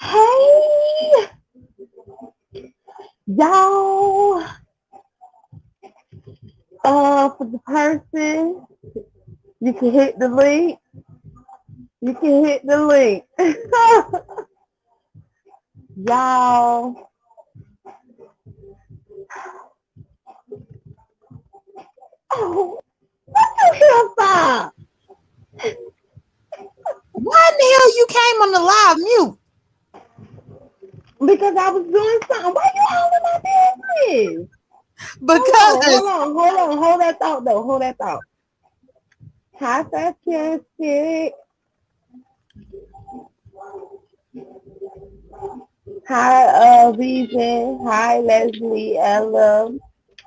Hey, y'all. For the person, you can hit the link. You can hit the link. Y'all. Oh, what the hell stop? Why in the hell you came on the live mute? Because I was doing something. Why you all in my business? Because Hold that thought though. Hold that thought. Hi, Sarcastic. Hi, Reason. Hi, Leslie, Ella,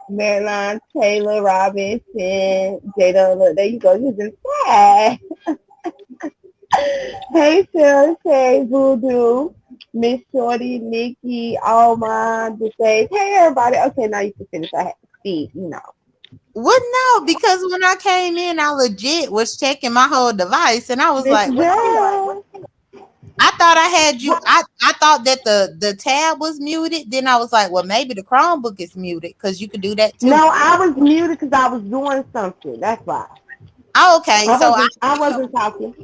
Marilyn, Taylor, Robinson, Jada. Look, there you go. You just sad. Hey, Sarah, Shay, Voodoo, Miss Shorty, Nikki, all mine, the stage. Hey, everybody. Okay, now you can finish. I have to speak, you know. what no? Because when I came in, I legit was checking my whole device, and I was Miss like, "What?" Joe. I thought I had you. I thought that the tab was muted. Then I was like, "Well, maybe the Chromebook is muted because you could do that too." No, I was muted because I was doing something. That's why. Oh, okay, I so wasn't. I wasn't talking.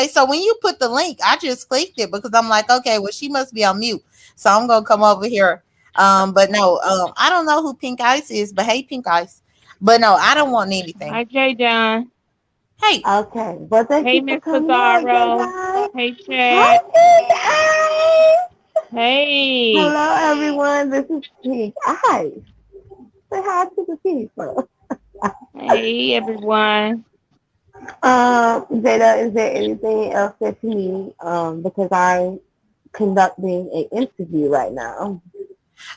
so when you put the link, I just clicked it because I'm like, okay, well, she must be on mute. So I'm gonna come over here But no, I don't know who Pink Ice is, but hey, Pink Ice. But no, I don't want anything. Hi, Jay Don. Hey, Okay, well, thank Hey, you for Miss coming on, Pizarro. Jedi. Hey, Hi, Chad. Pink Eyes. Hey. Hello, everyone. This is Pink Eyes. Say hi to the people. Hey, everyone. Jada, is there anything else that you need? Because I'm conducting an interview right now.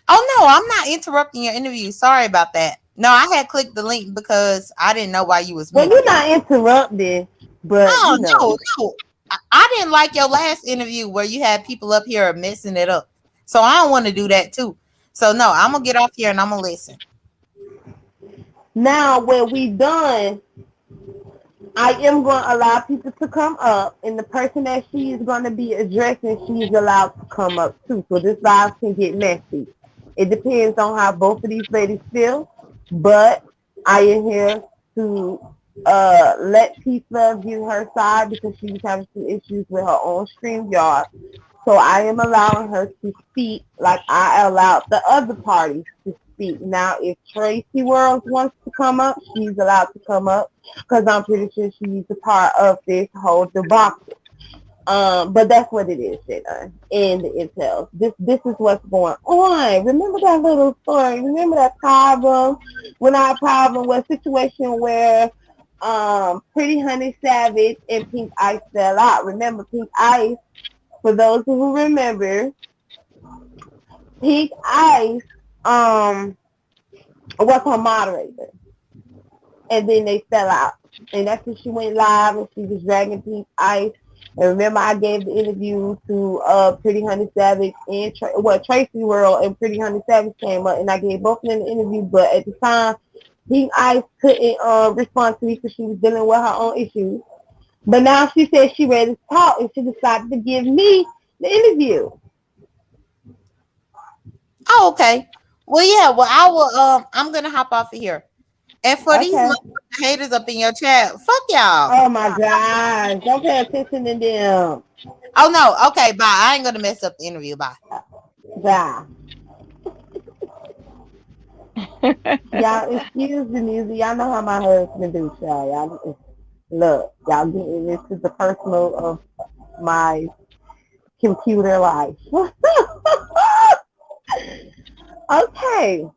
oh no, I'm not interrupting your interview. Sorry about that. No, I had clicked the link because I didn't know why you was Well, muted. you're not interrupted, but Oh you know. no. I didn't like your last interview where you had people up here messing it up. So I don't want to do that too. So no, I'm gonna get off here and I'm gonna listen. Now, when we done, I am going to allow people to come up, and the person that she is going to be addressing, she's allowed to come up too. So this live can get messy. It depends on how both of these ladies feel, but I am here to let Peace Love give her side because she's having some issues with her own StreamYard. So I am allowing her to speak like I allowed the other parties to speak. Now, if Tracy World wants to come up, she's allowed to come up because I'm pretty sure she's a part of this whole debacle. But that's what it is, Jenna, and the intel. This is what's going on. Remember that little story? Remember that problem? When our problem was a situation where Pretty Honey Savage and Pink Ice fell out. Remember Pink Ice? For those who remember, Pink Ice was her moderator, and then they fell out. And that's when she went live and she was dragging Pink Ice. And remember, I gave the interview to Pretty Honey Savage and Tracy World and Pretty Honey Savage came up, and I gave both of them the interview. But at the time, Pink Ice couldn't respond to me because she was dealing with her own issues. But now she said she ready to talk, and she decided to give me the interview. Oh, okay. Well, yeah. Well, I will. I'm gonna hop off of here. And for these Okay. motherfucking haters up in your chat, fuck y'all. Oh my gosh. Don't pay attention to them. Oh no. Okay. Bye. I ain't gonna mess up the interview. Bye. Bye. Y'all excuse the music. Y'all know how my husband do, y'all. Y'all look, y'all getting into the personal of my computer life. Okay.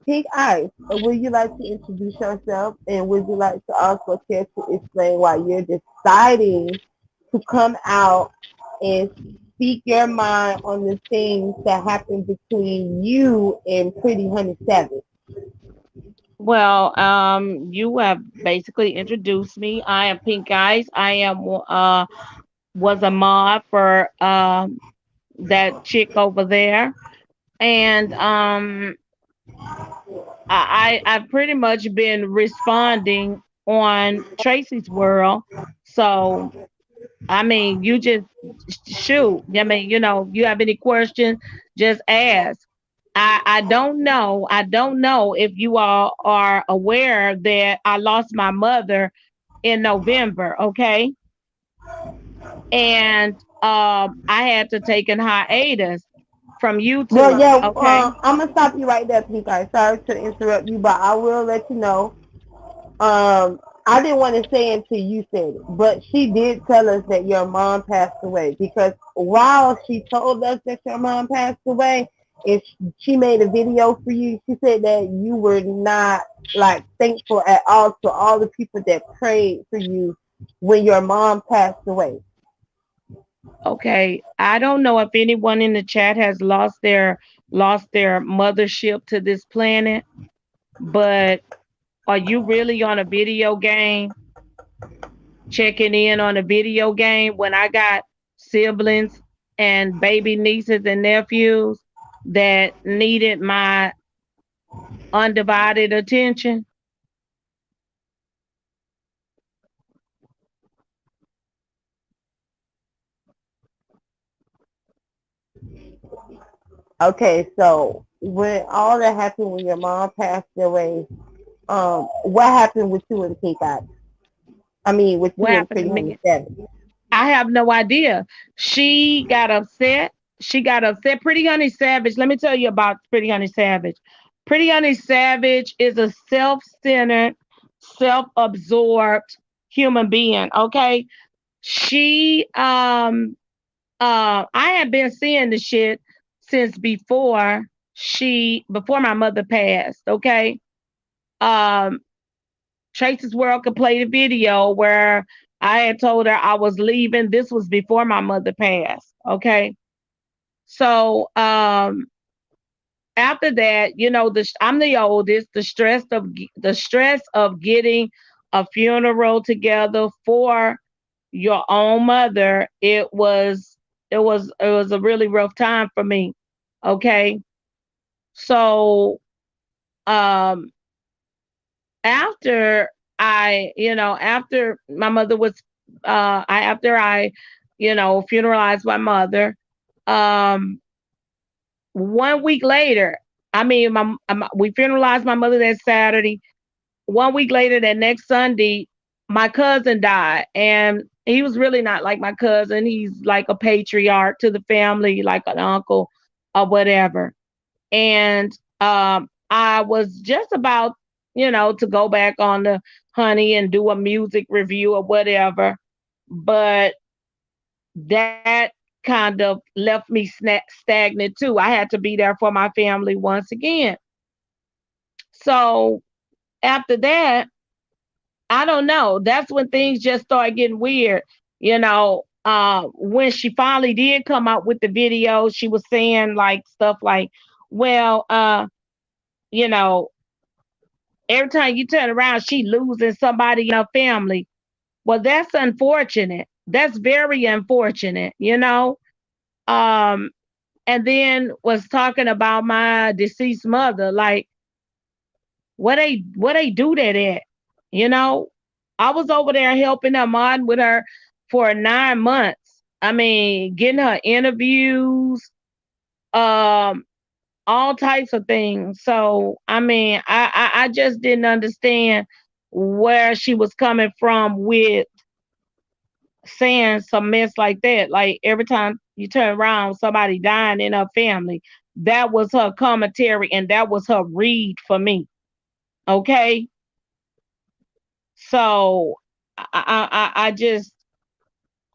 Pink Ice, would you like to introduce yourself and would you like to also care to explain why you're deciding to come out and speak your mind on the things that happened between you and Pretty Honey Savage? Well, you have basically introduced me. I am Pink Eyes. I am was a mod for that chick over there, and I've pretty much been responding on Tracy's World. So I mean, you just shoot. I mean, you have any questions, just ask. I don't know. I don't know if you all are aware that I lost my mother in November, okay? And I had to take an hiatus from Well, YouTube, yeah, okay? I'm gonna stop you right there, Pink Ice. Sorry to interrupt you, but I will let you know. I didn't want to say until you said it, but she did tell us that your mom passed away because while she told us that your mom passed away, if she made a video for you, she said that you were not like thankful at all to all the people that prayed for you when your mom passed away. Okay. I don't know if anyone in the chat has lost their mothership to this planet, but are you really on a video game? Checking in on a video game when I got siblings and baby nieces and nephews that needed my undivided attention. Okay, so when all that happened when your mom passed away, what happened with you and Pink Eye? I mean, with What you and happened to Pretty Honey me? Savage. I have no idea. She got upset. she got upset. Pretty Honey Savage. Let me tell you about Pretty Honey Savage. Pretty Honey Savage is a self-centered, self-absorbed human being. Okay. She I had been seeing the shit since before my mother passed. Okay. Um Tracy's World could play the video where I had told her I was leaving. This was before my mother passed. Okay. So after that, I'm the oldest. The stress of getting a funeral together for your own mother, it was a really rough time for me. Okay. So um after after my mother was after I funeralized my mother, um 1 week later, I mean, we funeralized my mother that Saturday. 1 week later, that next Sunday, my cousin died. And he was really not like my cousin. He's like a patriarch to the family, like an uncle or whatever. And I was just about, to go back on the Honey and do a music review or whatever. But that kind of left me stagnant too. I had to be there for my family once again. So after that, I don't know. That's when things just started getting weird. When she finally did come out with the video, she was saying like stuff like, well, you know, every time you turn around, she losing somebody in her family. Well, that's unfortunate. That's very unfortunate. Um, and then was talking about my deceased mother, like what they do that at, you know. I was over there helping her mod with her for 9 months. I mean, getting her interviews, um, all types of things. So I mean, I just didn't understand where she was coming from with saying some mess like that. Like every time you turn around, somebody dying in her family. That was her commentary and that was her read for me. Okay. So I just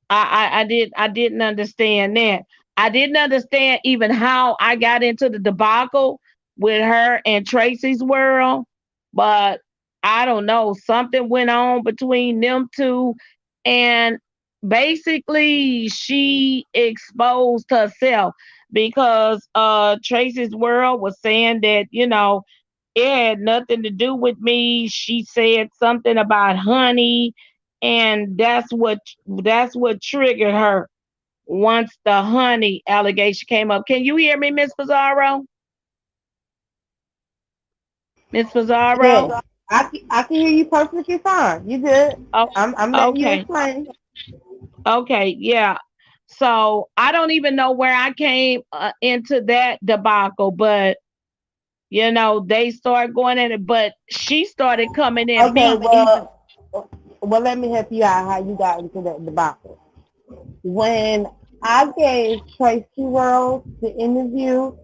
I didn't understand that. I didn't understand even how I got into the debacle with her and Tracy's World, but I don't know. Something went on between them two, and basically she exposed herself because Tracy's World was saying that it had nothing to do with me. She said something about Honey, and that's what triggered her once the Honey allegation came up. Can you hear me, Miss Pizarro? Miss Pizarro? Yes, I can hear you perfectly fine. You good? Oh, I'm letting you okay. explain. Okay, yeah. So I don't even know where I came into that debacle, but they started going at it, but she started coming at Okay, me even. well, let me help you out how you got into that debacle. When I gave Tracy World the interview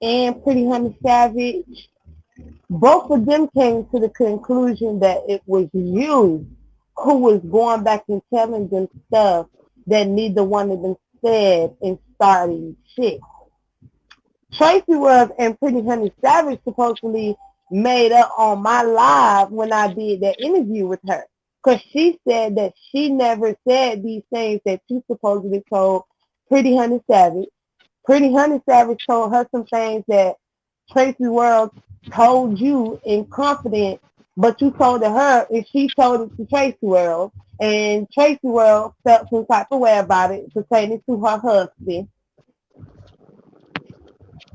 and Pretty Honey Savage, both of them came to the conclusion that it was you who was going back and telling them stuff that neither one of them said and starting shit. Tracy was and Pretty Honey Savage supposedly made up on my live when I did that interview with her. Because she said that she never said these things that you supposedly told Pretty Honey Savage. Pretty Honey Savage told her some things that Tracy World told you in confidence, but you told it her and she told it to Tracy World. And Tracy World felt some type of way about it pertaining to her husband.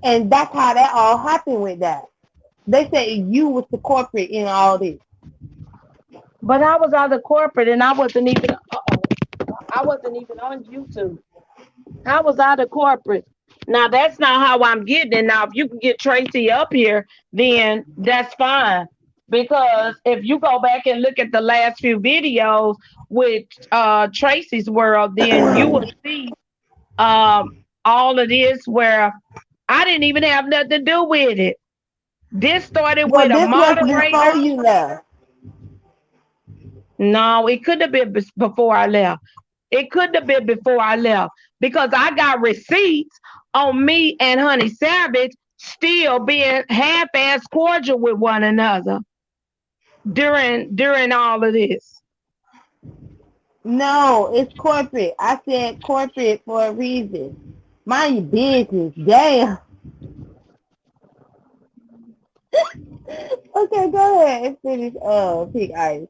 And that's how that all happened with that. They say you was the corporate in all this. But I was out of corporate and I wasn't even I wasn't even on YouTube. I was out of corporate. Now that's not how I'm getting it. Now if you can get Tracy up here, then that's fine. Because if you go back and look at the last few videos with Tracy's World, then you will see um all of this where I didn't even have nothing to do with it. This started Well, with a this was before moderator. you left. No, it couldn't have been before I left. It couldn't have been before I left because I got receipts on me and Honey Savage still being half-ass cordial with one another during all of this. No, it's corporate. I said corporate for a reason. Mind your business. Damn. Okay, go ahead and finish Pink Ice.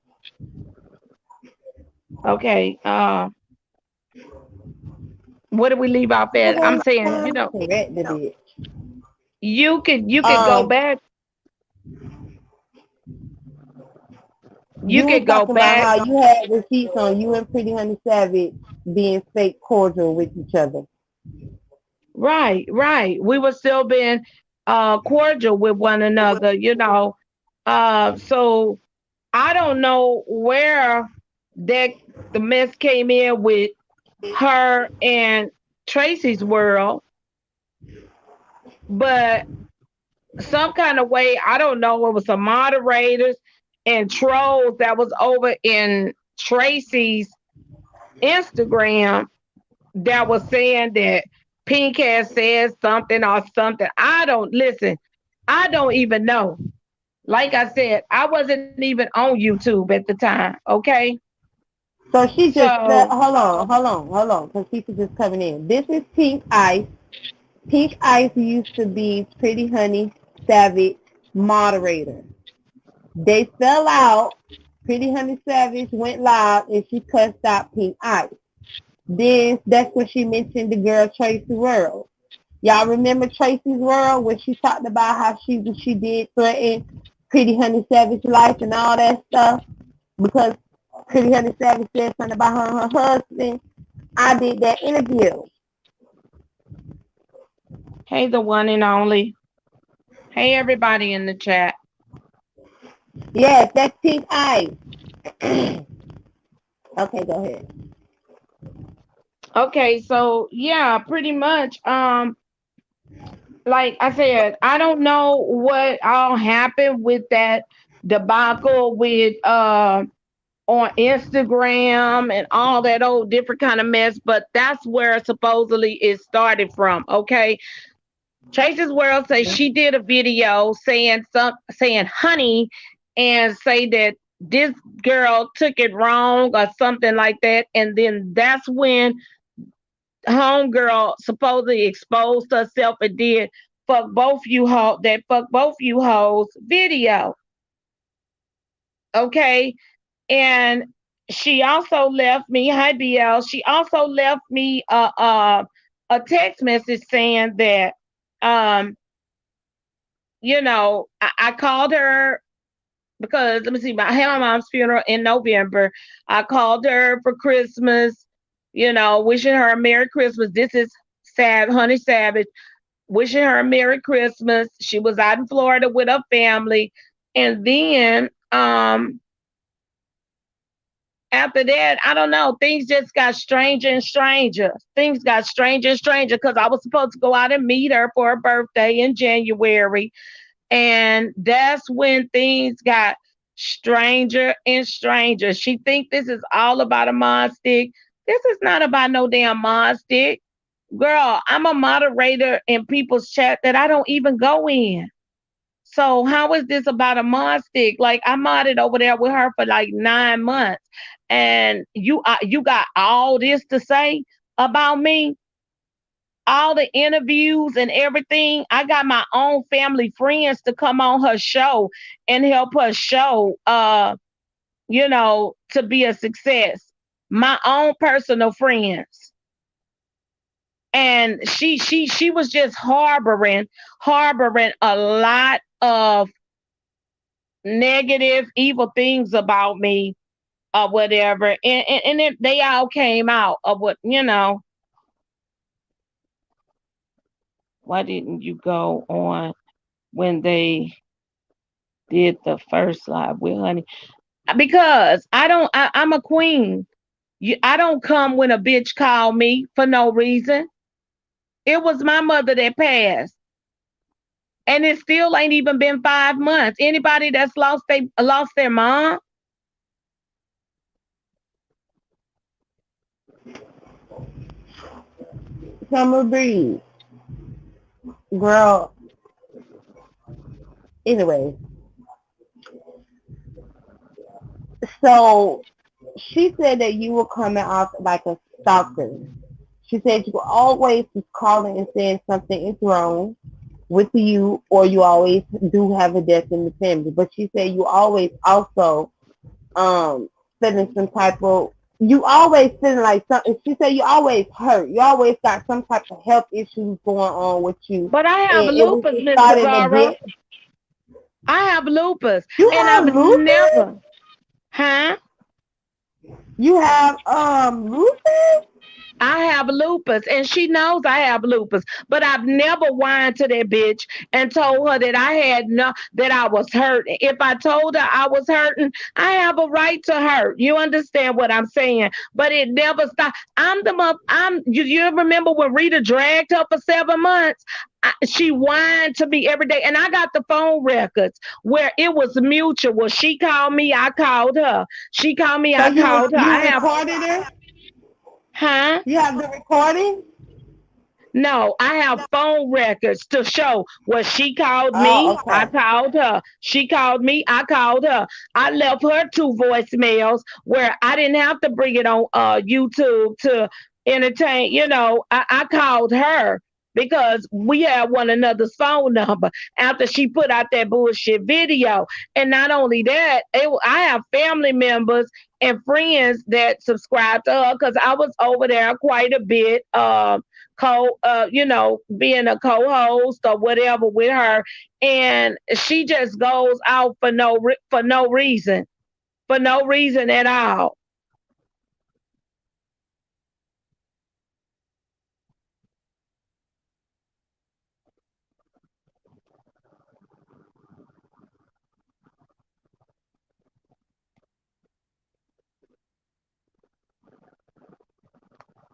Okay. What did we leave off at? I'm saying, Corrected it. you could go back. You You was could go talking about back. how you had receipts on you and Pretty Honey Savage being fake cordial with each other. Right, right. We were still being cordial with one another, so I don't know where that the mess came in with her and Tracy's world, but some kind of way, I don't know, it was some moderators and trolls that was over in Tracy's Instagram that was saying that Pink had said something or something. I don't listen. I don't even know. Like I said, I wasn't even on YouTube at the time. Okay. So she just So hold on, because people just coming in. This is Pink Ice. Pink Ice used to be Pretty Honey Savage moderator. They fell out. Pretty Honey Savage went live and she cussed out Pink Ice. Then that's when she mentioned the girl Tracy World. Y'all remember Tracy's World when she talked about how she did threaten Pretty Honey Savage life and all that stuff because Pretty Honey Savage said something about her and her husband. I did that interview. hey, the one and only. Hey, everybody in the chat. Yes, that's Pink Ice. Okay, go ahead. Okay, so yeah, pretty much. Like I said, I don't know what all happened with that debacle with on Instagram and all that old different kind of mess, but that's where supposedly it started from. Okay. Tracy's World says she did a video saying honey and say that this girl took it wrong or something like that. And then that's when homegirl supposedly exposed herself and did fuck both you hoes video. Okay. And she also left me, hi BL, she also left me a text message saying that um I called her because let me see, I had my mom's funeral in November. I called her for Christmas, wishing her a Merry Christmas. This is Honey Savage, wishing her a Merry Christmas. She was out in Florida with her family. And then after that, I don't know, things just got stranger and stranger. Things got stranger and stranger because I was supposed to go out and meet her for her birthday in January. And that's when things got stranger and stranger. She think this is all about a mod stick. This is not about no damn mod stick. Girl, I'm a moderator in people's chat that I don't even go in. So how is this about a mod stick? Like I modded over there with her for like 9 months, and you got all this to say about me, all the interviews and everything. I got my own family friends to come on her show and help her show, to be a success. My own personal friends. And she was just harboring a lot of negative, evil things about me or whatever. And they all came out of why didn't you go on when they did the first live with Honey? Because I'm a queen. I don't come when a bitch call me for no reason. It was my mother that passed. And it still ain't even been 5 months. Anybody that's lost their mom? Summer Breeze, girl. Anyway, so she said that you were coming off like a stalker. She said you always was calling and saying something is wrong with you, or you always do have a death in the family. But she said you always also feeling some type of, you always feeling like something. She said you always hurt. You always got some type of health issues going on with you, But I have and it was lupus, just Miss starting to Pizarro. get. I have lupus. You And have I've lupus. never, huh? You have lupus. I have lupus, and she knows I have lupus. But I've never whined to that bitch and told her that that I was hurt. If I told her I was hurting, I have a right to hurt. You understand what I'm saying? But it never stopped. You remember when Rita dragged her for 7 months? She whined to me every day, and I got the phone records where it was mutual. She called me, I called her. She called me, So I called her. you I have, recorded her. huh? You have the recording. No, I have phone records to show where she called Oh, me, I okay. called her. She called me, I called her. I left her 2 voicemails where I didn't have to bring it on YouTube to entertain. I called her because we had one another's phone number after she put out that bullshit video. And not only that, I have family members and friends that subscribe to her because I was over there quite a bit. Being a co-host or whatever with her, and she just goes out for no reason, for no reason at all.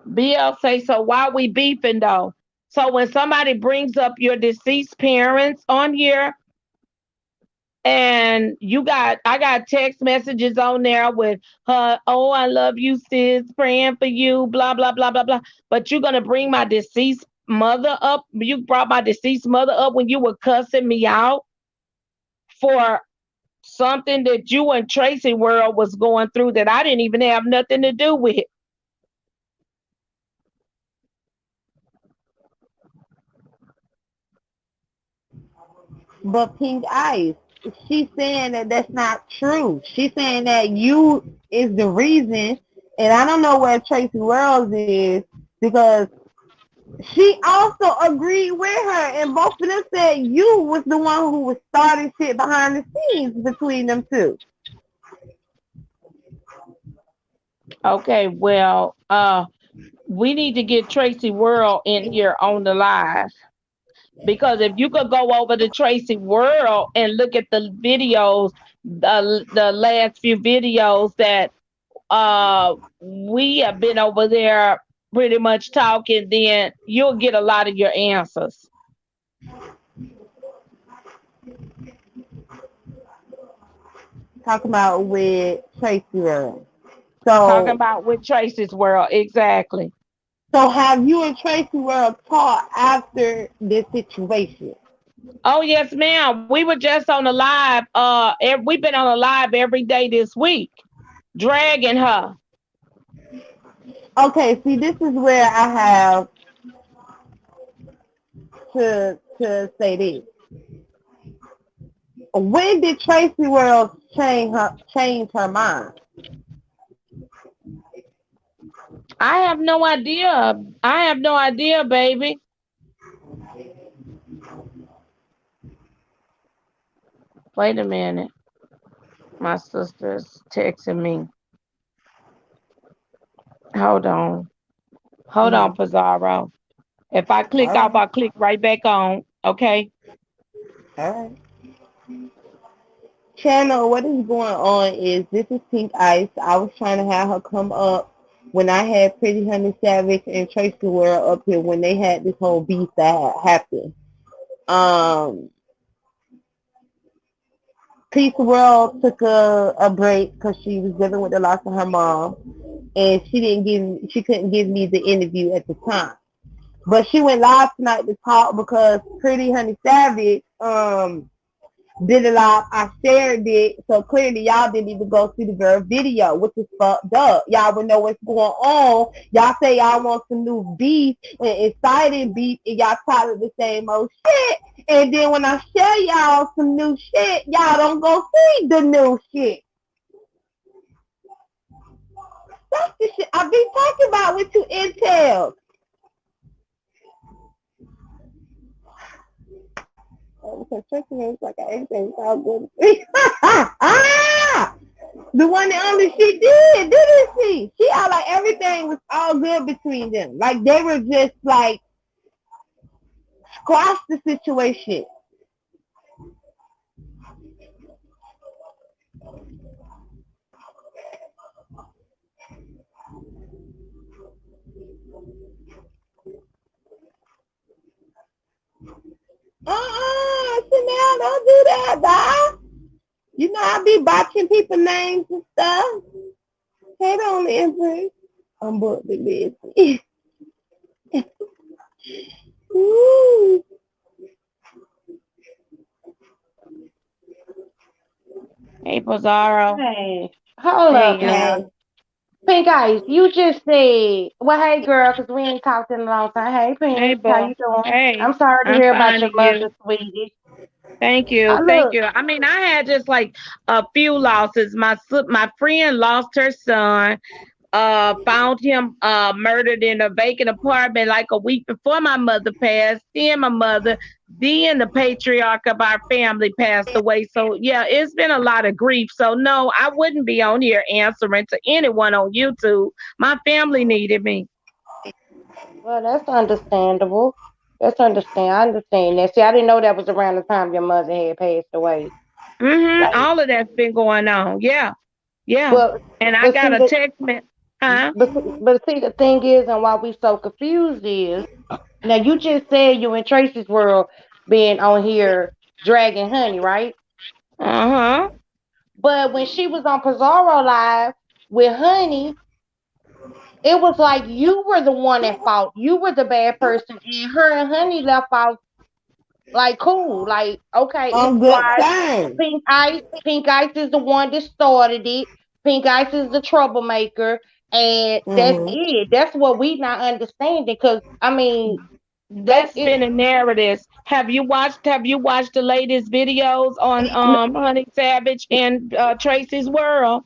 BL say, so why we beefing though? So when somebody brings up your deceased parents on here, and I got text messages on there with her, oh, I love you, sis, praying for you, blah, blah, blah, blah, blah. But you're gonna bring my deceased mother up. You brought my deceased mother up when you were cussing me out for something that you and Tracy World was going through that I didn't even have nothing to do with. But Pink Ice, she's saying that that's not true. She's saying that you is the reason, and I don't know where Tracy Wells is because she also agreed with her, and both of them said you was the one who was starting shit behind the scenes between them two. Okay, well, we need to get Tracy World in here on the live. Because if you could go over to Tracy World and look at the videos, the last few videos that we have been over there pretty much talking, then you'll get a lot of your answers. Talking about with Tracy World. Talking So, about with Tracy's World, exactly. so have you and Tracy World talked after this situation? Oh yes, ma'am. We were just on the live. We've been on a live every day this week, dragging her. Okay, see, this is where I have to say this. When did Tracy World change her mind? I have no idea. I have no idea, baby. Wait a minute. My sister's texting me. Hold on. Hold on, Mm-hmm. Pizarro. If I click All off, right, I'll click right back on. Okay. all right. Channel, what is going on is this is Pink Ice. I was trying to have her come up when I had Pretty Honey Savage and Tracy World up here when they had this whole beef that had happened. Peace World took a break because she was dealing with the loss of her mom, and she couldn't give me the interview at the time. But she went live tonight to talk because Pretty Honey Savage did a live. I shared it, so clearly y'all didn't even go see the very video, which is fucked up. Y'all would know what's going on. Y'all say y'all want some new beef and exciting beef, and y'all tired of the same old shit. And then when I share y'all some new shit, y'all don't go see the new shit. That's the shit I be talking about with you intel. Because Tristan is like everything's all good. The one that only she didn't she? She out like everything was all good between them. Like they were just like squash the situation. Chanel, don't do that, bye. You know I be botching people's names and stuff. Hey, don't Empress. I'm booked busy. Hey, Pizarro. Hey, hold up Hey, now. Pink Ice, you just said, well, hey, girl, because we ain't talked in a long time. Hey, Pink, hey, how boo. you doing? Hey, I'm sorry to I'm hear about fine, your and you? mother, sweetie. Thank you, thank Look, you. I mean, I had just like a few losses. My friend lost her son. Found him murdered in a vacant apartment like a week before my mother passed. Then my mother, then the patriarch of our family passed away. So yeah, it's been a lot of grief. So no, I wouldn't be on here answering to anyone on YouTube. My family needed me. well, that's understandable. I understand that. See, I didn't know that was around the time your mother had passed away. Like, All of that's been going on. Yeah, yeah. but, And I but got see, a text me, huh? but see, the thing is, and why we so confused is, now you just said you in Tracy's world being on here dragging honey, right? Uh-huh. But when she was on Pizarro Live with Honey, it was like you were the one at fault. You were the bad person, and her and Honey left out like cool. Like, okay, it's On good squash. terms. Pink Ice is the one that started it. Pink Ice is the troublemaker, and that's Mm-hmm. it. That's what we not understanding. Because I mean, that That's it. been a narrative. Have you watched the latest videos on Honey Savage and Tracy's World?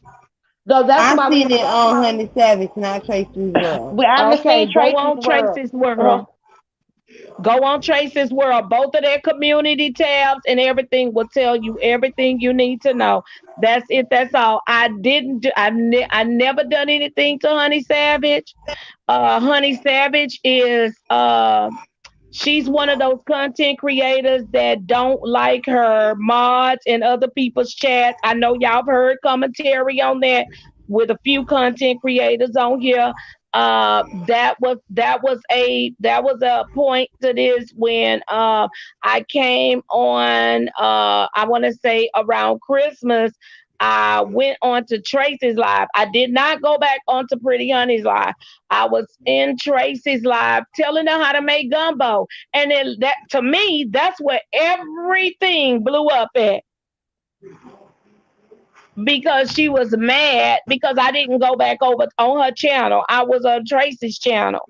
So that's I why we seen was it talking on about. Honey Savage, not Tracy's World. I haven't Okay, seen go Tracy's on world. Tracy's World. Go on Tracy's World. Both of their community tabs and everything will tell you everything you need to know. That's it. That's all. I didn't do. I never done anything to Honey Savage. Honey Savage is she's one of those content creators that don't like her mods and other people's chats. I know y'all have heard commentary on that with a few content creators on here. That was a point to this when I came on I want to say around Christmas. I went on to Tracy's live. I did not go back onto Pretty Honey's live. I was in Tracy's live telling her how to make gumbo. And then that to me, that's where everything blew up at because she was mad because I didn't go back over on her channel. I was on Tracy's channel.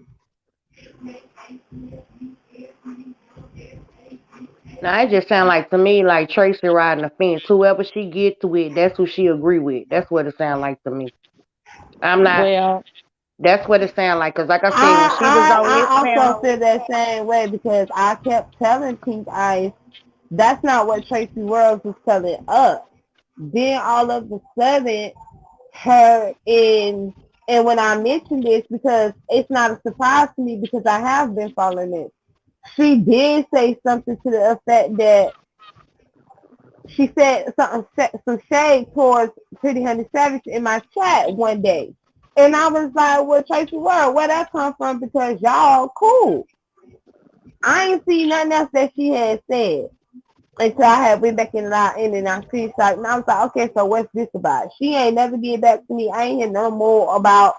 Now it just sound like to me like Tracy riding the fence. Whoever she get to it, that's who she agree with. That's what it sound like to me. I'm not. Well, That's what it sound like. Cause like I said, when she was on this I also panel, feel that same way because I kept telling Pink Ice that's not what Tracy Worlds was telling us. Then all of a sudden, her and when I mentioned this, because it's not a surprise to me because I have been following it. She did say something to the effect that she said something, some shade towards Pretty Honey Savage in my chat one day. And I was like, well, Tracy Word, where that come from? Because y'all cool. I ain't seen nothing else that she had said until I had went back in and I screenshot, and I was like, okay, so what's this about? She ain't never get back to me. I ain't hear no more about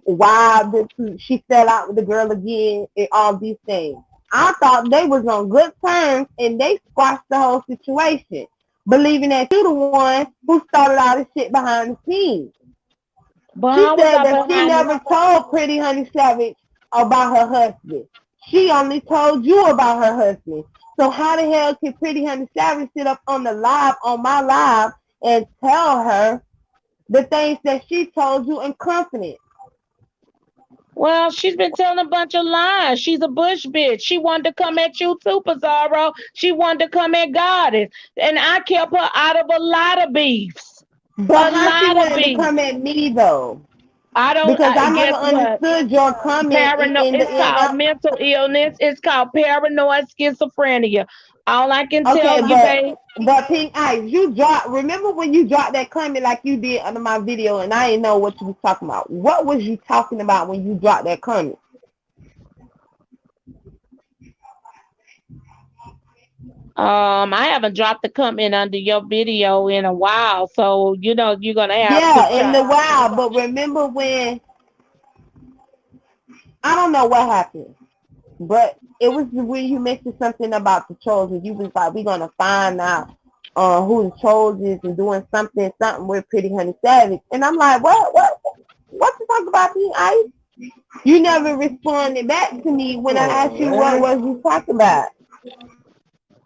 why she fell out with the girl again and all these things. I thought they was on good terms and they squashed the whole situation, believing that you the one who started all this shit behind the scenes. But She how was said I that she behind never told Pretty Honey Savage about her husband. She only told you about her husband. So how the hell can Pretty Honey Savage sit up on my live, and tell her the things that she told you in confidence? Well, she's been telling a bunch of lies. She's a bush bitch. She wanted to come at you too, Pizarro. She wanted to come at Goddess. And I kept her out of a lot of beefs. But A how she lot of wanted to beefs. come at me though? Because I never Guess what? understood your comment in the It's end. called mental illness. It's called paranoid schizophrenia. All I can Okay, tell you, babe. but Pink Ice, remember when you dropped that comment like you did under my video and I didn't know what you was talking about. What was you talking about when you dropped that comment? I haven't dropped the comment under your video in a while, so you're gonna have to Yeah, in try. the wild, but remember when, I don't know what happened, but it was when you mentioned something about the trolls and you was like, we're gonna find out who the trolls is and doing something with Pretty Honey Savage. And I'm like, what to talk about, Pink Ice? You never responded back to me when I asked you what was you talking about.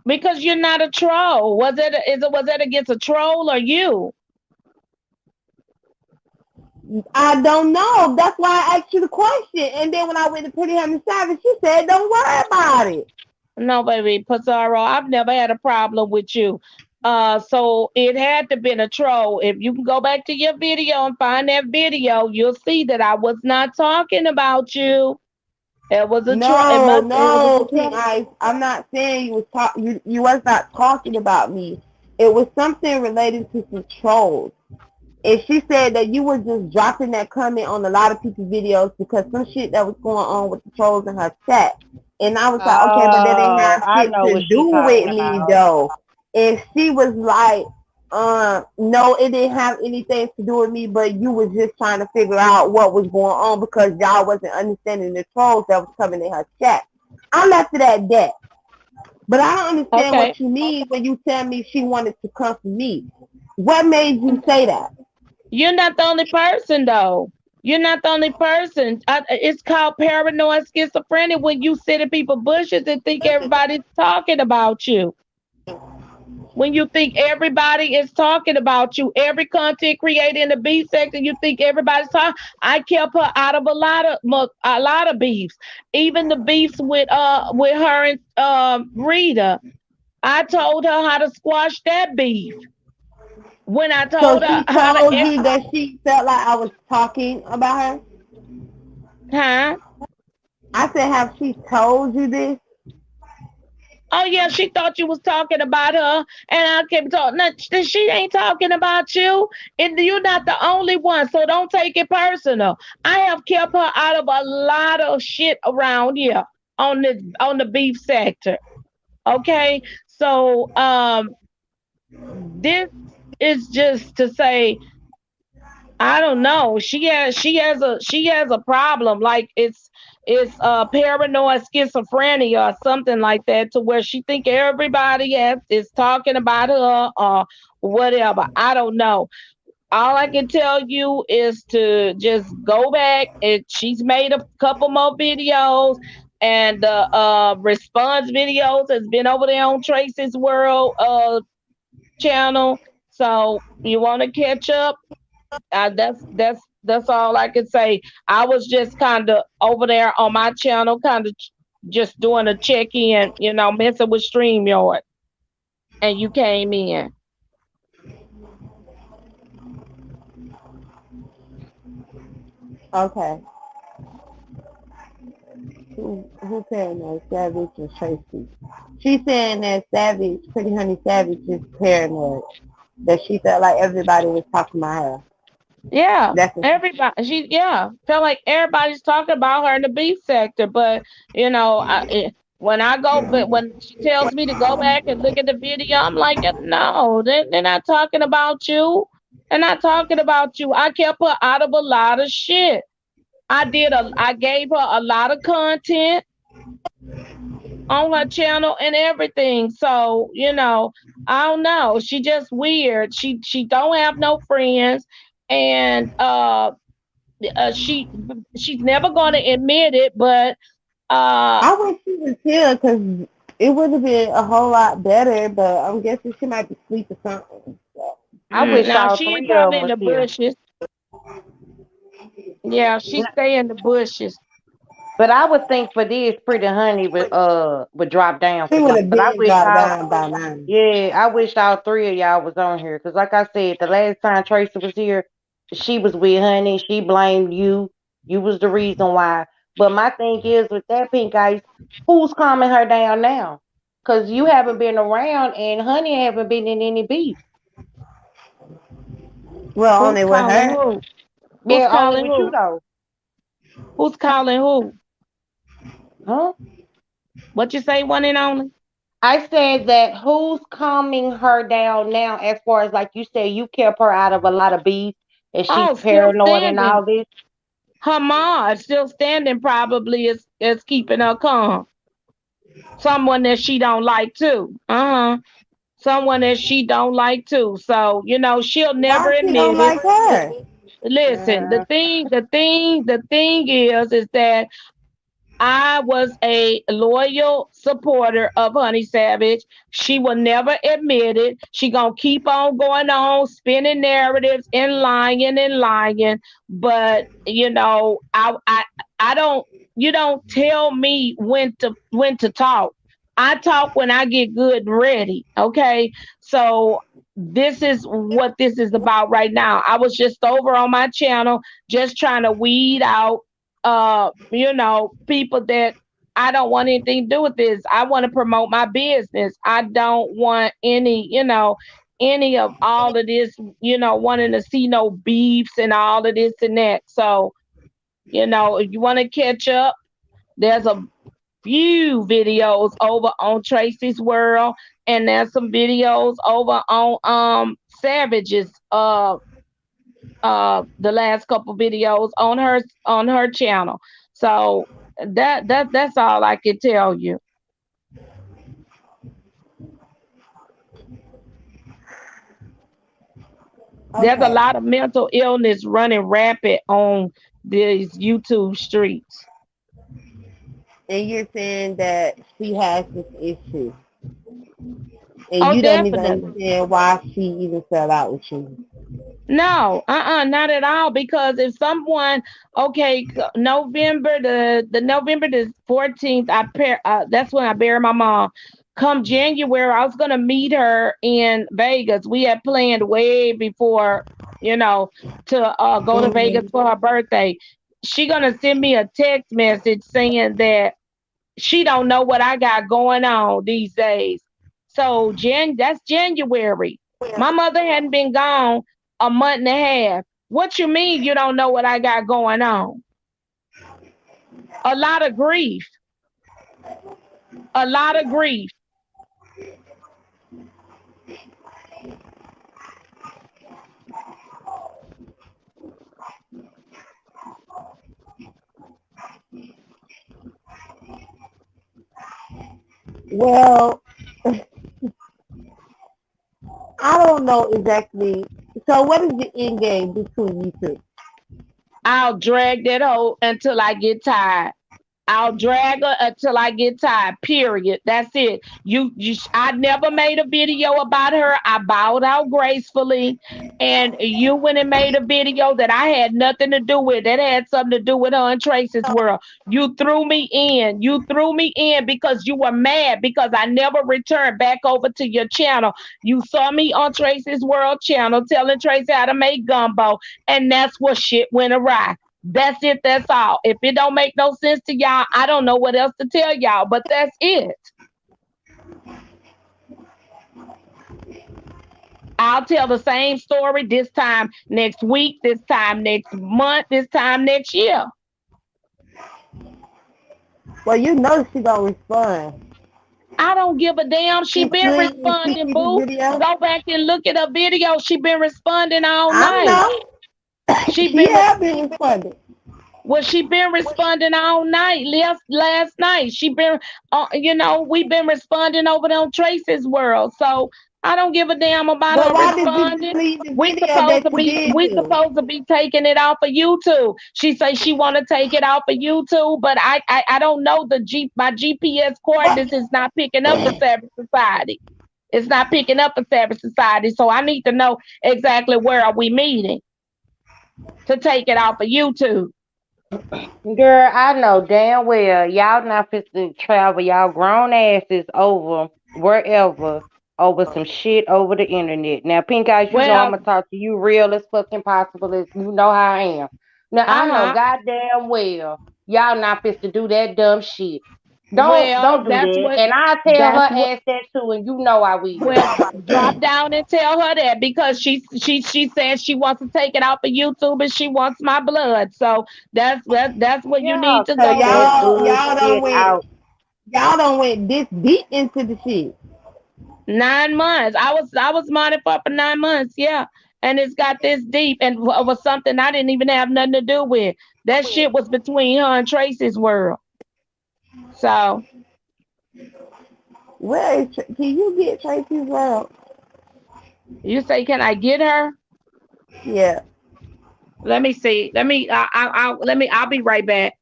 Because you're not a troll. Was it against a troll or you? I don't know. That's why I asked you the question. And then when I went to Pretty Honey Savage, she said, don't worry about it. No, baby, Pizarro, I've never had a problem with you. So it had to been a troll. If you can go back to your video and find that video, you'll see that I was not talking about you. It was a troll. No, Pink Ice. I'm not saying you was not talking about me. It was something related to some trolls. And she said that you were just dropping that comment on a lot of people's videos because some shit that was going on with the trolls in her chat. And I was like, okay, but that didn't have shit to do with me though. And she was like, no, it didn't have anything to do with me, but you was just trying to figure out what was going on because y'all wasn't understanding the trolls that was coming in her chat. I left it at that. But I don't understand what you mean when you tell me she wanted to come for me. What made you say that? You're not the only person, though. You're not the only person. It's called paranoid schizophrenia when you sit in people's bushes and think everybody's talking about you. When you think everybody is talking about you, every content creator in the beef section, you think everybody's talking. I kept her out of a lot of beefs, even the beefs with her and Rita. I told her how to squash that beef. When I told her how to you that she felt like I was talking about her? Huh? I said, have she told you this? Oh yeah, she thought you was talking about her, and I kept talking. No, she ain't talking about you, and you're not the only one. So don't take it personal. I have kept her out of a lot of shit around here on the beef sector. Okay, so this is just to say, I don't know. She has a problem. Like it's paranoid schizophrenia or something like that, to where she think everybody is talking about her or whatever. I don't know. All I can tell you is to just go back, and she's made a couple more videos, and the response videos has been over there on Tracy's World channel. So you want to catch up? That's all I can say. I was just kind of over there on my channel, kind of just doing a check in, messing with StreamYard, and you came in. Okay. Who paranoid? Savage or Tracy? She's saying that Pretty Honey Savage is paranoid. That she felt like everybody was talking about her. Yeah, That's what everybody. Felt like everybody's talking about her in the beef sector. But when I go, but when she tells me to go back and look at the video, I'm like, no, they're not talking about you. They're not talking about you. I kept her out of a lot of shit. I gave her a lot of content on her channel and everything. So, I don't know. She just weird. She don't have no friends, and she's never gonna admit it, but I wish she was here because it would have been a whole lot better. But I'm guessing she might be asleep or something. So. I wish now all she three of probably them in was the here. bushes. Yeah, she stay in the bushes. But I would think for this, Pretty Honey would drop down She for would this. have But I been wish dropped all down by now. yeah, I wish all three of y'all was on here. Cause like I said, the last time Tracy was here, she was with Honey. She blamed you. You was the reason why. But my thing is with that Pink Ice, who's calming her down now? Cause you haven't been around and Honey haven't been in any beef. Well, Who's only with calling her. who? Who's Yeah, only calling with you who? though. Who's calling who? Huh? What you say, one and only? I said that who's calming her down now as far as like you said, you kept her out of a lot of beef and she's Oh, still paranoid and standing. all this. Her mom still standing probably is keeping her calm. Someone that she don't like too. Someone that she don't like too. So, she'll never Why she don't admit it. like her? Listen, Uh, the thing is that I was a loyal supporter of Honey Savage. She will never admit it. She gonna keep on going on, spinning narratives and lying and lying. But I don't. You don't tell me when to talk. I talk when I get good and ready. Okay, so this is what this is about right now. I was just over on my channel, just trying to weed out people that I don't want anything to do with this. I want to promote my business. I don't want any of all of this, wanting to see no beefs and all of this and that. So, if you want to catch up, there's a few videos over on Tracy's World, and there's some videos over on Savage's the last couple videos on her channel. So that's all I can tell you. There's a Okay. lot of mental illness running rapid on these YouTube streets. And you're saying that she has this issue. And Oh, you don't even definitely. understand why she even fell out with you. No, not at all. Because if someone, okay, November the November the 14th, that's when I buried my mom. Come January, I was gonna meet her in Vegas. We had planned way before, to go to Vegas Mhm. for her birthday. She gonna send me a text message saying that she don't know what I got going on these days. So that's January. My mother hadn't been gone a month and a half. What you mean you don't know what I got going on? A lot of grief. A lot of grief. Well, I don't know exactly. So what is the end game between you two? I'll drag that hoe until I get tired. I'll drag her until I get tired. Period. That's it. I never made a video about her. I bowed out gracefully, and you went and made a video that I had nothing to do with. That had something to do with her and Tracy's World. You threw me in. You threw me in because you were mad because I never returned back over to your channel. You saw me on Tracy's World channel telling Tracy how to make gumbo, and that's what shit went awry. That's it. That's all. If it don't make no sense to y'all, I don't know what else to tell y'all, but that's it. I'll tell the same story this time next week, this time next month, this time next year. Well, you know she gonna respond. I don't give a damn. She She been slid and sent responding, you the boo. video. Go back and look at her video. She been responding all I night. know. She She been have been responding. Well, she been responding all night. Last night, she been, we've been responding over there on Tracy's World. So I don't give a damn about But her why did you responding. delete the video that you did We do? supposed to be taking it off of YouTube. She say she want to take it off of YouTube, but I don't know my GPS What? coordinates is not picking up for Savage Society. It's not picking up for Savage Society, so I need to know exactly where are we meeting to take it off of YouTube. Girl, I know damn well y'all not fit to travel y'all grown asses over wherever over some shit over the internet. Now, Pink Eyes, you know I'm Well, gonna talk to you real as fucking possible as you know how I am. Now I know uh-huh. goddamn well y'all not fit to do that dumb shit. Well, Don't do that. And I tell her that's what ass that too, and you know I will. well drop down and tell her that because she says she wants to take it off of YouTube and she wants my blood. So that's what you Yeah, need to So cut go that do. bullshit out. y'all don't went this deep into the shit. 9 months. I was monitored for 9 months, yeah. And it's got this deep and was something I didn't even have nothing to do with. That shit was between her and Tracy's World. So Where is can you get Tracy's World? you say, can I get her? Yeah. Let me see. I'll be right back.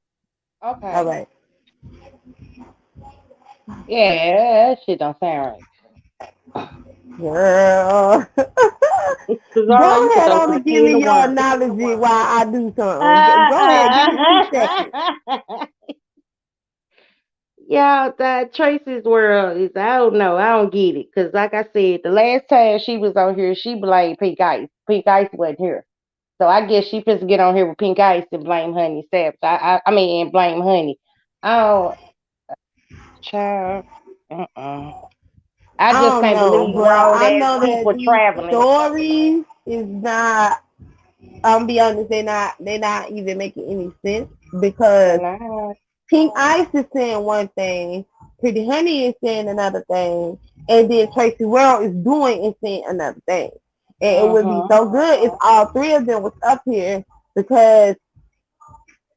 All Okay. right. Yeah, that shit don't sound Girl. right. Cesaro, you Go could ahead throw on some and give shit in me the your water. analogy while I do something. Go ahead, give me 2 seconds. Yeah, that Tracy's World is, I don't know. I don't get it. Because, like I said, the last time she was on here, she blamed Pink Ice. Pink Ice wasn't here. So I guess she supposed to get on here with Pink Ice and blame Honey Savage. I mean, and blame Honey. Oh, child. Uh-uh. I I just don't can't know, believe but grown I ass know that people these traveling. stories is not. I'm be honest, they're not even making any sense They're because not. Pink Ice is saying one thing, Pretty Honey is saying another thing, and then Tracy World is doing and saying another thing. And it would be Uh-huh. so good if all three of them was up here because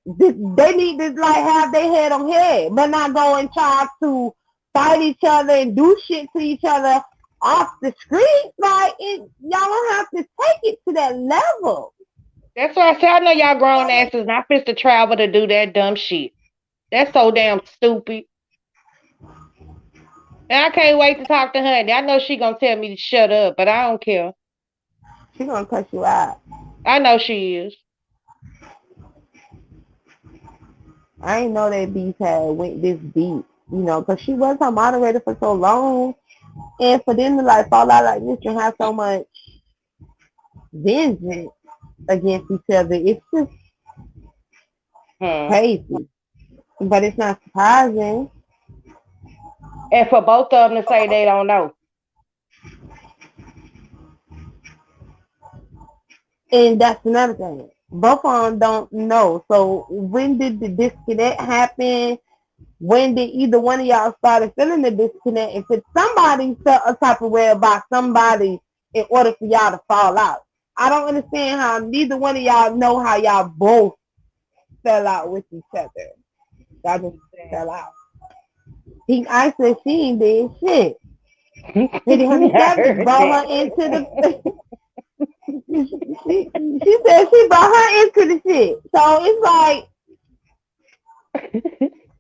they need to like have their head on head, but not go and try to fight each other and do shit to each other off the street. Like y'all don't have to take it to that level. That's why I said I know y'all grown asses not fit to travel to do that dumb shit. That's so damn stupid. And I can't wait to talk to Honey. I know she gonna tell me to shut up, but I don't care. She gonna cuss you out. I know she is. I ain't know that beef had went this deep, because she was her moderator for so long, and for them to like fall out like this and have so much vengeance against each other, it's just Hmm. crazy. But it's not surprising. And for both of them to say they don't know. And that's another thing. Both of them don't know. So when did the disconnect happen? When did either one of y'all started feeling the disconnect? If it's somebody felt a type of way about somebody in order for y'all to fall out. I don't understand how neither one of y'all know how y'all both fell out with each other. Y'all just fell out. Pink Ice said she ain't did shit. Pretty Honey I Savage heard brought that. her into the she said she brought her into the shit. So it's like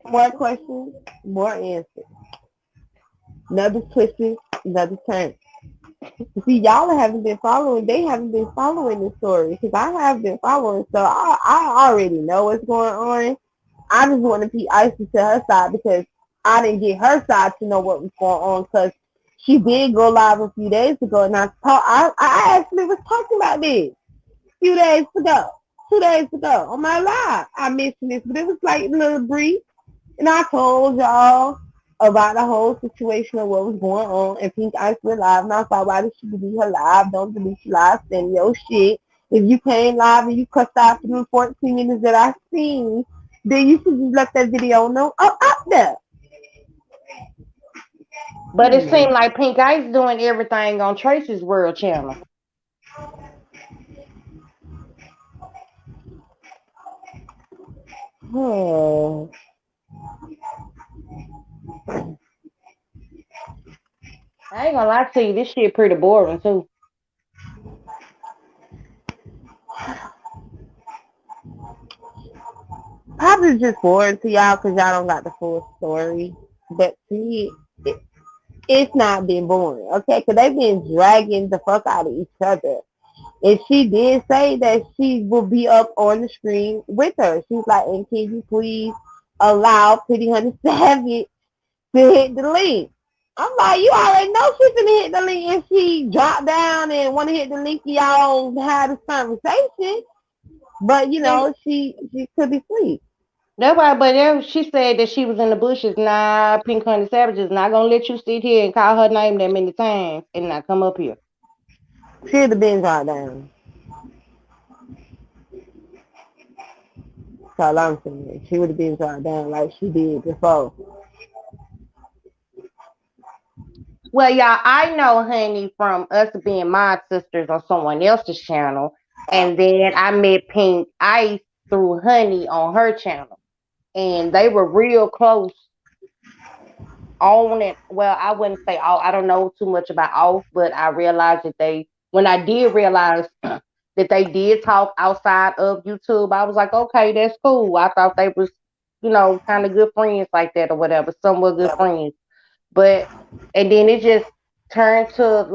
more questions, more answers. Another twisted, another turn. See, y'all haven't been following. They haven't been following the story because I have been following. So I already know what's going on. I just want to be icy to her side because I didn't get her side to know what was going on because she did go live a few days ago and I actually was talking about this a few days ago, 2 days ago on my live. I mentioned this, but it was like a little brief, and I told y'all about the whole situation of what was going on, and Pink Ice went live. And I thought, why did she delete her live? Don't delete your live, send your shit. If you came live and you cussed out for the 14 minutes that I seen, then you should just let that video know up there. But it seemed like Pink Ice doing everything on Tracy's World channel. Oh. I ain't gonna lie to you, this shit pretty boring too. Probably just boring to y'all because y'all don't got the full story. But to me, it's not been boring, okay? Because they've been dragging the fuck out of each other. And she did say that she will be up on the screen with her. She's like, and can you please allow Pretty Honey Savage to hit the link? I'm like, you already know she's gonna hit the link if she drop down and want to hit the link. Y'all have this conversation, but you know she could be asleep. That's why, but she said that she was in the bushes. Nah, Pink Honey Savage is not gonna let you sit here and call her name that many times and not come up here. She'd have been dropped down. That's all I'm saying. She would have been dropped down like she did before. Well, y'all, I know Honey from us being my sisters on someone else's channel, and then I met Pink Ice through Honey on her channel, and they were real close on it. Well, I wouldn't say all. I don't know too much about off, but I realized that when I did realize that they did talk outside of YouTube, I was like, okay, that's cool. I thought they was, kind of good friends like that or whatever, somewhat good friends. But and then it just turned to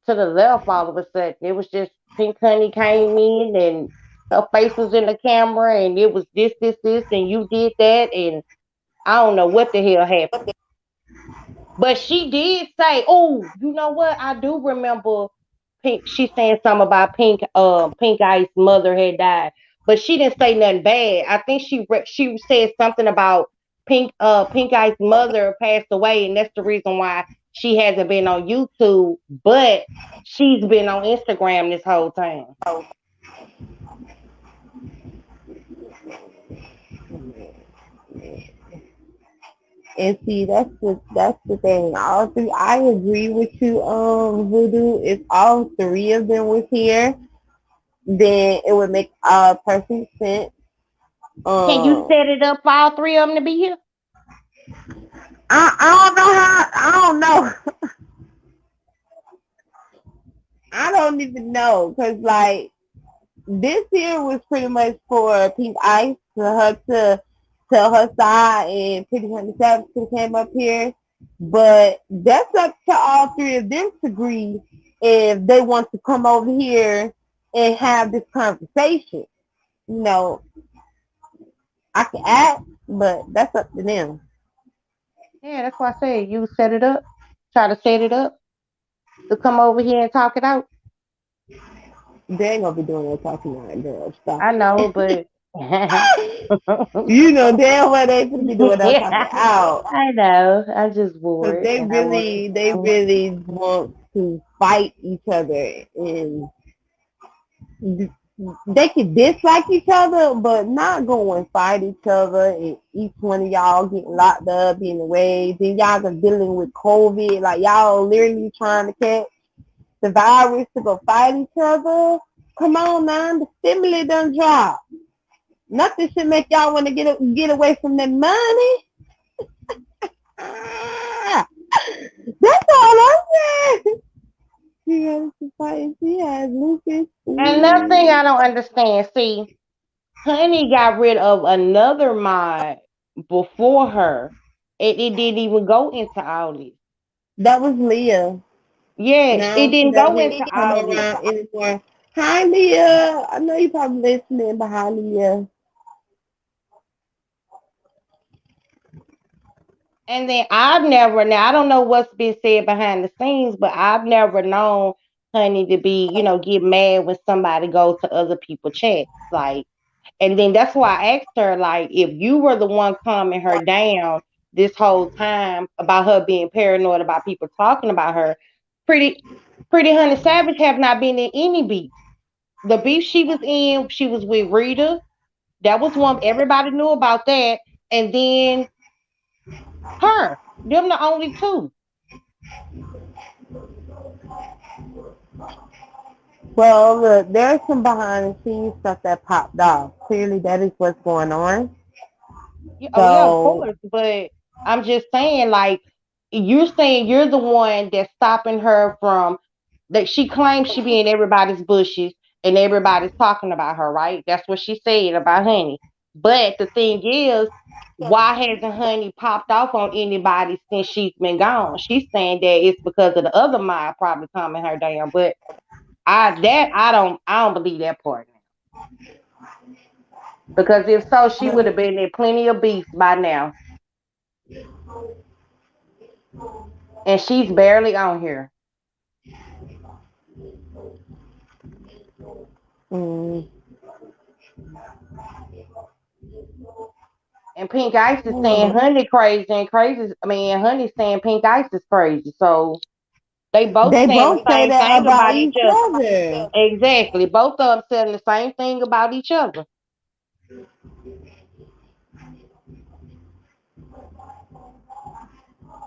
the left all of a sudden. It was just Pink Honey came in and her face was in the camera and it was this, and you did that, and I don't know what the hell happened. But she did say, "Oh, you know what? I do remember Pink." She saying something about Pink Ice's mother had died, but she didn't say nothing bad. I think she said something about Pink Ice's mother passed away, and that's the reason why she hasn't been on YouTube, but she's been on Instagram this whole time. And see, that's the thing. All three, I agree with you, Voodoo. If all three of them was here, then it would make perfect sense. Can you set it up for all three of them to be here? I don't know how. I don't know. I don't even know because like this year was pretty much for Pink Ice for her to tell her side, and Pretty Honey Savage came up here. But that's up to all three of them to agree if they want to come over here and have this conversation. You know, I can ask, but that's up to them. Yeah, that's why I said you set it up. Try to set it up to come over here and talk it out. They ain't gonna be doing no talking like girl. Stop I know, it. but You know damn well they gonna be doing no talking out. I know. I just Cause bored, they and I want. really want to fight each other, and they could dislike each other, but not go and fight each other, and each one of y'all getting locked up in the way. Then y'all are dealing with COVID, like y'all literally trying to catch the virus to go fight each other. Come on now, the stimulus done drop. Nothing should make y'all want to get away from that money. That's all I'm saying. She has to fight. She has lupus. Another thing I don't understand. See, Honey got rid of another mod before her. It didn't even go into all this. That was Leah. Yeah, it Now she didn't go doesn't into come all this. around anymore. Hi, Leah. I know you probably listening, but hi, Leah. And then now I don't know what's been said behind the scenes, but I've never known Honey to be, get mad when somebody goes to other people's chats. Like, and then that's why I asked her, like, if you were the one calming her down, this whole time about her being paranoid about people talking about her. Pretty Honey Savage have not been in any beef. The beef she was in, she was with Rita. That was one everybody knew about that. And then her. Them the only two. Well, look, there's some behind the scenes stuff that popped off. Clearly, that is what's going on. Oh yeah, of course. But I'm just saying, like, you're saying you're the one that's stopping her from that she claims she be in everybody's bushes and everybody's talking about her, right? That's what she said about Honey. But the thing is, why hasn't Honey popped off on anybody since she's been gone? She's saying that it's because of the other mind probably calming her down. But I don't believe that part now. Because if so, she would have been in plenty of beef by now. And she's barely on here. And Pink Ice is saying Honey crazy and crazy. I mean, Honey's saying Pink Ice is crazy. So they both saying the same thing about each other. Exactly. Both of them saying the same thing about each other.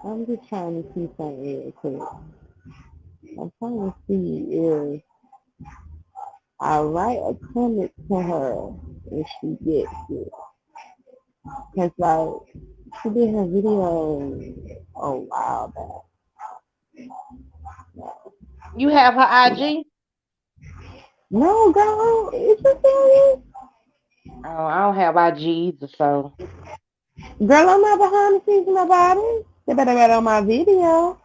I'm just trying to see something real quick. I'm trying to see if I write a comment to her if she gets it. Because, like, she did her video a while back. You have her IG? No, girl. It's just oh, I don't have IG either, so. Girl, I'm not behind the scenes of nobody. They better get on my video.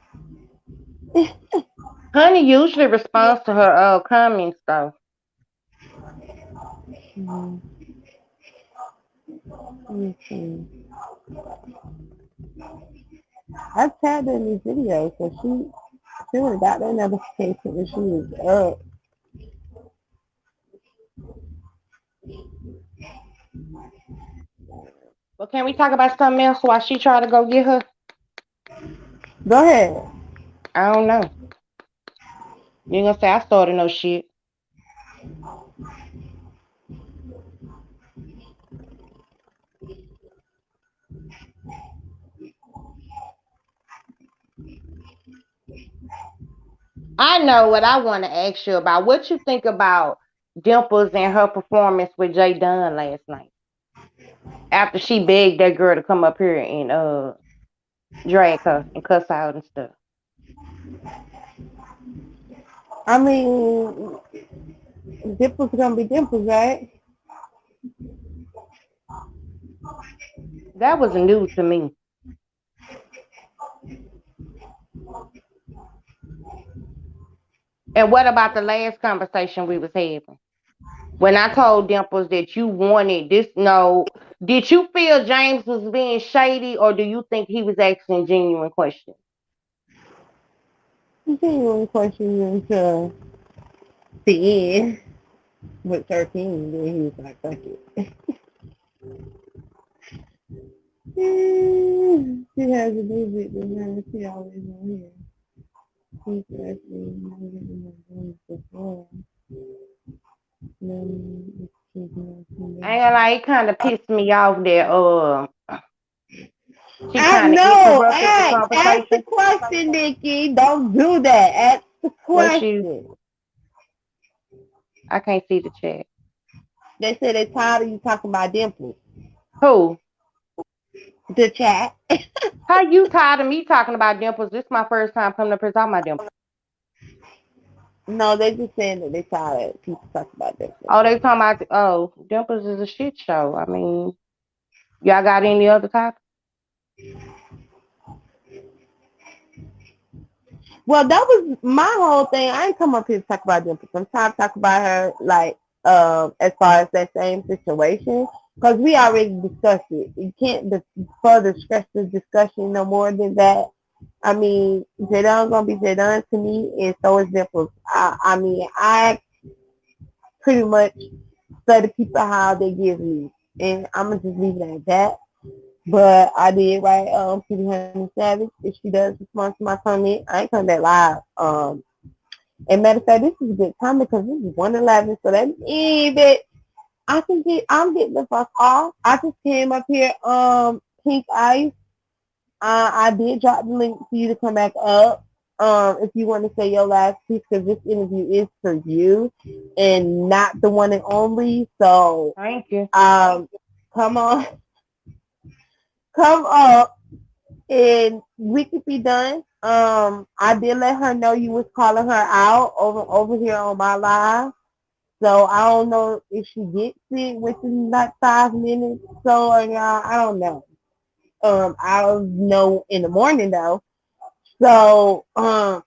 Honey usually responds to her comments, though. I've tagged her in these videos, so she would have got that notification when she was up. Well, can we talk about something else while she try to go get her? Go ahead. I don't know. You ain't gonna say I started no shit. I know what I want to ask you about. What you think about Dimples and her performance with Jay Dunn last night? After she begged that girl to come up here and drag her and cuss out and stuff. I mean, Dimples gonna be Dimples, right? That was new to me. And what about the last conversation we was having? When I told Dimples that you wanted this, no, did you feel James was being shady, or do you think he was asking genuine questions? Genuine questions until the end with 13. Then he was like, "Fuck it." She has a new bit, but now she always on here. She's actually not getting my voice before. I ain't gonna lie, it kind of pissed me off that she I kind of know. interrupted the Ask the conversation. question, Nikki. Don't do that. Ask the question. I can't see the chat. They said they're tired of you talking about Dimples. Who? The chat. How you tired of me talking about Dimples? This is my first time coming up here talking about Dimples. No, they just saying that they tired of people talking about Dimples. Oh, they talking about Dimples is a shit show. I mean, y'all got any other topics? Well, that was my whole thing. I ain't come up here to talk about Dimples. I'm trying to talk about her, like, as far as that same situation, because we already discussed it. You can't further stress the discussion no more than that. I mean, Jadon's gonna be Jadon to me, and so is Dimples. I mean, I pretty much study people how they give me, and I'm gonna just leave it at that. But I did write Pretty Honey Savage. If she does respond to my comment, I ain't coming back live. And matter of fact, this is a good time because this is 111, so that means that I'm getting the fuck off. I just came up here, Pink Ice. I did drop the link for you to come back up. If you want to say your last piece, because this interview is for you and not the one and only. So, Thank you. come on, come up, and we could be done. I did let her know you was calling her out over here on my live. So I don't know if she gets it within like 5 minutes. So y'all, I don't know. I'll know in the morning though. So I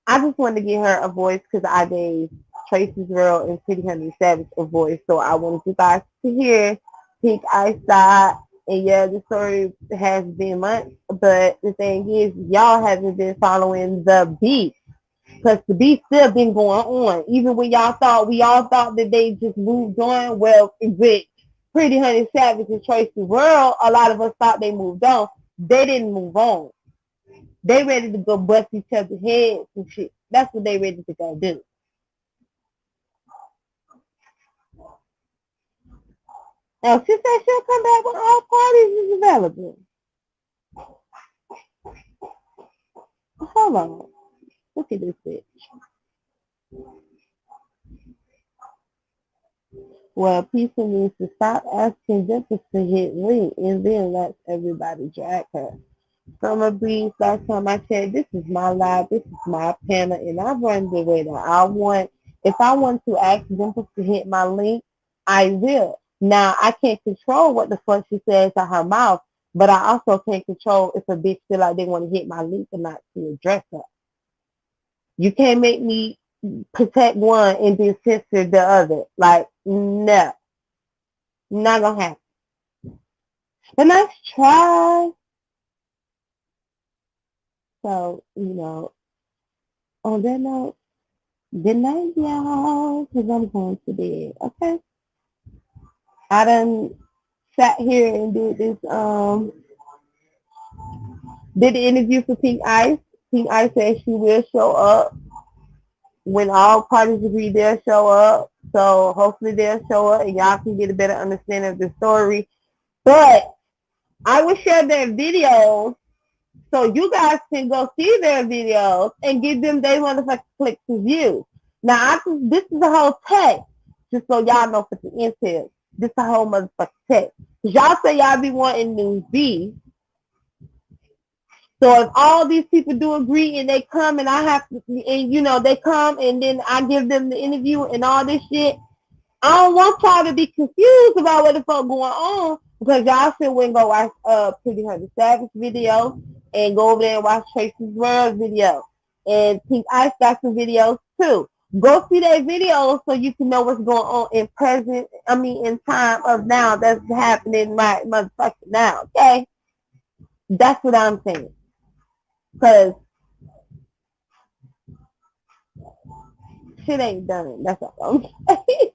just wanted to give her a voice because I gave Tracy's Girl and Pretty Honey Savage a voice. So I wanted you guys to hear Pink Ice side. And yeah, the story has been months, but the thing is, y'all haven't been following the beat because the beat still been going on. Even when we all thought that they just moved on. Well, with Pretty Honey Savage and Tracy World, a lot of us thought they moved on. They didn't move on. They ready to go bust each other's heads and shit. That's what they ready to go do. Now, she said she'll come back when all parties is available. Hold on. Look at this bitch. Well, people needs to stop asking Dimples to hit link and then let everybody drag her. Summer Breeze, last time I said, this is my live, this is my panel, and I run the way that I want. If I want to ask Dimples to hit my link, I will. Now, I can't control what the fuck she says out her mouth, but I also can't control if a bitch feel like they want to hit my link or not to address her. You can't make me protect one and then censor the other. Like, no. Not gonna happen. A nice try. So, on that note, good night, y'all, because I'm going to bed, okay? I done sat here and did the interview for Pink Ice. Pink Ice said she will show up. When all parties agree, they'll show up. So hopefully they'll show up and y'all can get a better understanding of the story. But I will share their videos so you guys can go see their videos and give them their motherfucking clicks to view. Now, this is a whole text, just so y'all know for the intel. This is a whole motherfucking text. Because y'all say y'all be wanting news B. So if all these people do agree and they come and I have to, and they come and then I give them the interview and all this shit, I don't want y'all to be confused about what the fuck going on because y'all should went go watch Pretty Honey Savage video and go over there and watch Tracy's World video. And Pink Ice got some videos too. Go see their videos so you can know what's going on in time of now that's happening right motherfucking now, okay? That's what I'm saying. Because shit ain't done. That's all I'm saying.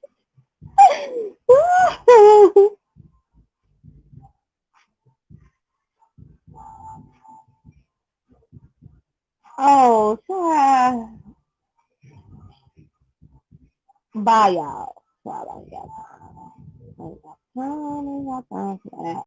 Oh, sorry. Bye, y'all. Sorry, I ain't got time. I ain't got time for that.